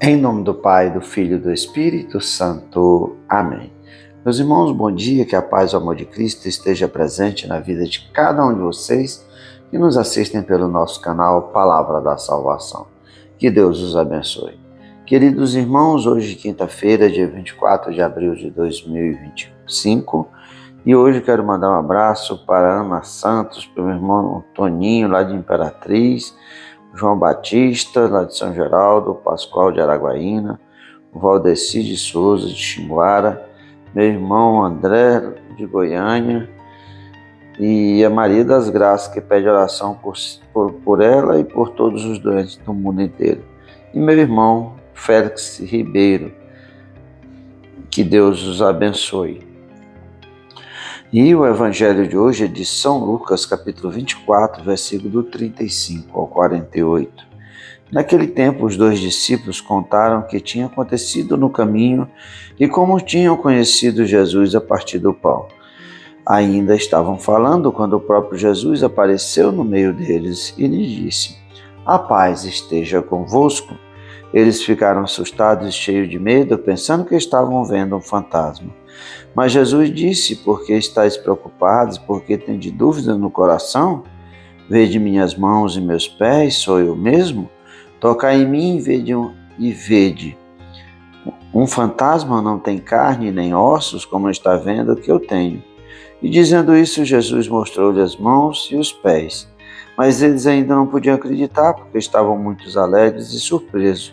Em nome do Pai, do Filho e do Espírito Santo. Amém. Meus irmãos, bom dia, que a paz e o amor de Cristo esteja presente na vida de cada um de vocês que nos assistem pelo nosso canal Palavra da Salvação. Que Deus os abençoe. Queridos irmãos, hoje quinta-feira, dia 24 de abril de 2025, e hoje quero mandar um abraço para Ana Santos, para o meu irmão Toninho, lá de Imperatriz, João Batista, lá de São Geraldo, Pascoal de Araguaína, o Valdeci de Souza, de Xinguara, meu irmão André, de Goiânia, e a Maria das Graças, que pede oração por ela e por todos os doentes do mundo inteiro. E meu irmão Félix Ribeiro, que Deus os abençoe. E o evangelho de hoje é de São Lucas, capítulo 24, versículo do 35 ao 48. Naquele tempo, os dois discípulos contaram o que tinha acontecido no caminho e como tinham conhecido Jesus a partir do pão. Ainda estavam falando quando o próprio Jesus apareceu no meio deles e lhes disse: "A paz esteja convosco." Eles ficaram assustados e cheios de medo, pensando que estavam vendo um fantasma. Mas Jesus disse: "Por que estáis preocupados? Por que tendes dúvida no coração? Vede minhas mãos e meus pés, sou eu mesmo? Tocai em mim e vede. Um fantasma não tem carne nem ossos, como está vendo que eu tenho." E dizendo isso, Jesus mostrou-lhe as mãos e os pés. Mas eles ainda não podiam acreditar, porque estavam muito alegres e surpresos.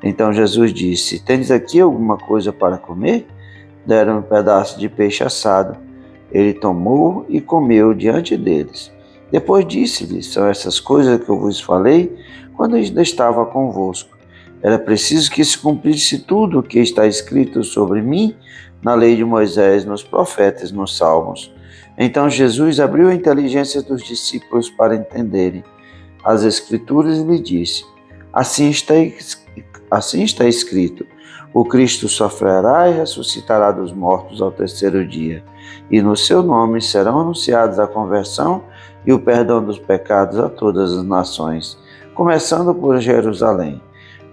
Então Jesus disse: "Tendes aqui alguma coisa para comer?" Deram um pedaço de peixe assado. Ele tomou e comeu diante deles. Depois disse-lhes: "São essas coisas que eu vos falei quando ainda estava convosco. Era preciso que se cumprisse tudo o que está escrito sobre mim na lei de Moisés, nos profetas, nos salmos." Então Jesus abriu a inteligência dos discípulos para entenderem as Escrituras e lhe disse: Assim está escrito: o Cristo sofrerá e ressuscitará dos mortos ao terceiro dia, e no seu nome serão anunciados a conversão e o perdão dos pecados a todas as nações, começando por Jerusalém.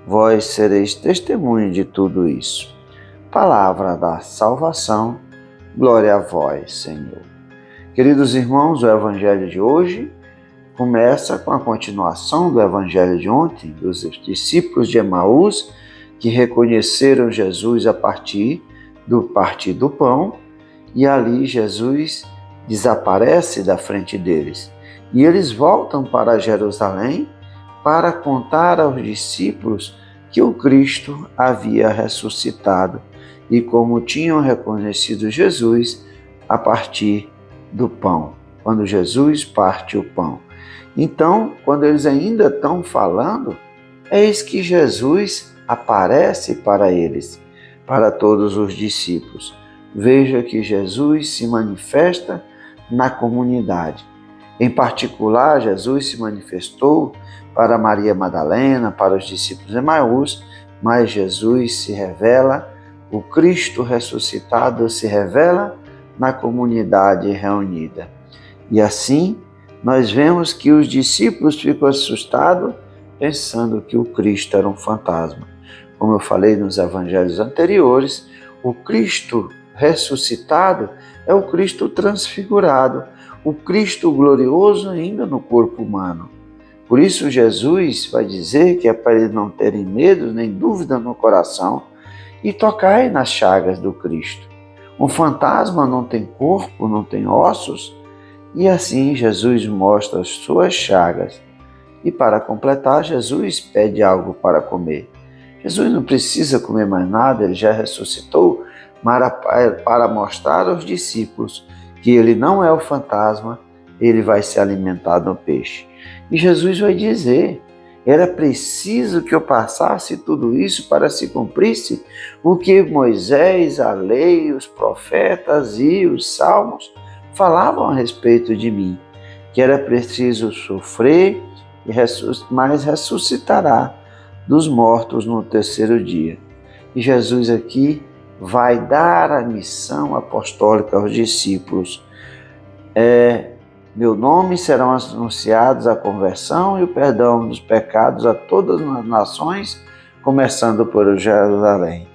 Vós sereis testemunho de tudo isso. Palavra da salvação, glória a vós, Senhor. Queridos irmãos, o evangelho de hoje começa com a continuação do evangelho de ontem, dos discípulos de Emaús, que reconheceram Jesus a partir do pão, e ali Jesus desaparece da frente deles. E eles voltam para Jerusalém para contar aos discípulos que o Cristo havia ressuscitado e como tinham reconhecido Jesus a partir do pão, quando Jesus parte o pão. Então, quando eles ainda estão falando, eis que Jesus aparece para eles, para todos os discípulos. Veja que Jesus se manifesta na comunidade. Em particular, Jesus se manifestou para Maria Madalena, para os discípulos de Emaús, mas Jesus se revela, o Cristo ressuscitado se revela na comunidade reunida. E assim, nós vemos que os discípulos ficam assustados, pensando que o Cristo era um fantasma. Como eu falei nos evangelhos anteriores, o Cristo ressuscitado é o Cristo transfigurado, o Cristo glorioso ainda no corpo humano. Por isso Jesus vai dizer que é para eles não terem medo nem dúvida no coração e tocai nas chagas do Cristo. Um fantasma não tem corpo, não tem ossos, e assim Jesus mostra as suas chagas. E para completar, Jesus pede algo para comer. Jesus não precisa comer mais nada, ele já ressuscitou para mostrar aos discípulos que ele não é o fantasma, ele vai se alimentar do peixe. E Jesus vai dizer: era preciso que eu passasse tudo isso para se cumprisse o que Moisés, a lei, os profetas e os salmos falavam a respeito de mim, que era preciso sofrer, mas ressuscitará dos mortos no terceiro dia. E Jesus aqui vai dar a missão apostólica aos discípulos. Meu nome serão anunciados a conversão e o perdão dos pecados a todas as nações, começando por Jerusalém.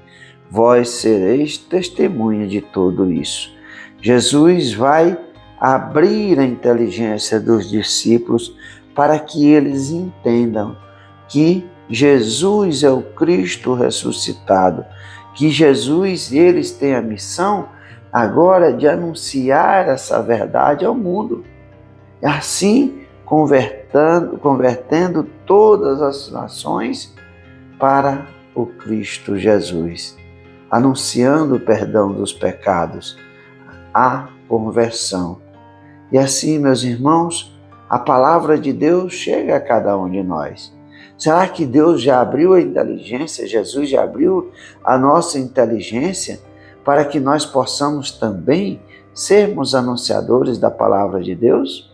Vós sereis testemunha de tudo isso. Jesus vai abrir a inteligência dos discípulos para que eles entendam que Jesus é o Cristo ressuscitado, que Jesus, eles têm a missão agora de anunciar essa verdade ao mundo. Assim, convertendo todas as nações para o Cristo Jesus, anunciando o perdão dos pecados, a conversão. E assim, meus irmãos, a palavra de Deus chega a cada um de nós. Será que Deus já abriu a inteligência, Jesus já abriu a nossa inteligência para que nós possamos também sermos anunciadores da palavra de Deus?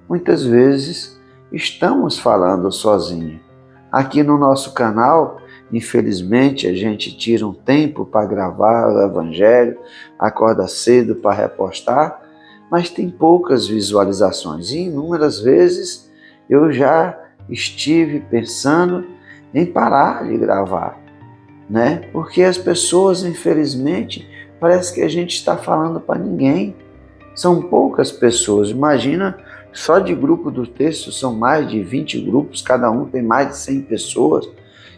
Muitas vezes estamos falando sozinhos. Aqui no nosso canal, infelizmente, a gente tira um tempo para gravar o Evangelho, acorda cedo para repostar, mas tem poucas visualizações. E inúmeras vezes eu já estive pensando em parar de gravar, né? Porque as pessoas, infelizmente, parece que a gente está falando para ninguém. São poucas pessoas. Imagina, só de grupo do texto são mais de 20 grupos, cada um tem mais de 100 pessoas.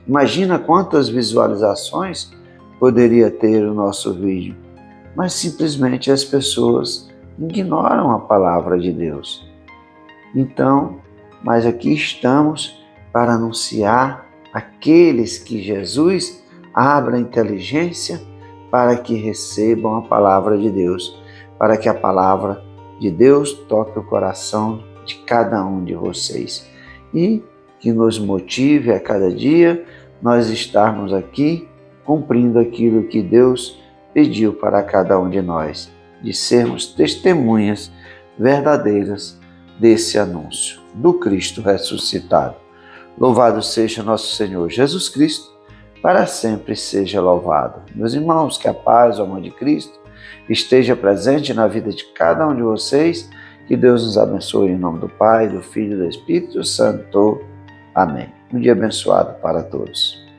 Imagina quantas visualizações poderia ter o nosso vídeo. Mas simplesmente as pessoas ignoram a palavra de Deus. Então, mas aqui estamos para anunciar aqueles que Jesus abra a inteligência para que recebam a palavra de Deus, para que a palavra de Deus toque o coração de cada um de vocês e que nos motive a cada dia nós estarmos aqui cumprindo aquilo que Deus pediu para cada um de nós, de sermos testemunhas verdadeiras desse anúncio do Cristo ressuscitado. Louvado seja nosso Senhor Jesus Cristo, para sempre seja louvado. Meus irmãos, que a paz, o amor de Cristo esteja presente na vida de cada um de vocês, que Deus nos abençoe em nome do Pai, do Filho e do Espírito Santo. Amém. Um dia abençoado para todos.